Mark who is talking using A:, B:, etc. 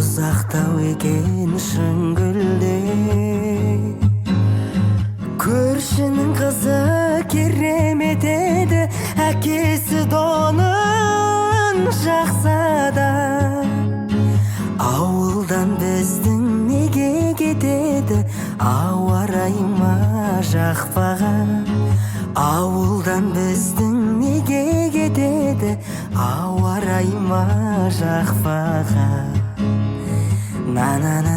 A: Узактау экен шүңгүлдө. Көршінің қызы керемет еді, әкесі донын жақсада. Ауылдан біздің неге кетеді, ауа райыма жақпаған. Ауылдан біздің неге кетеді, ауа райыма жақпаған. На-на-на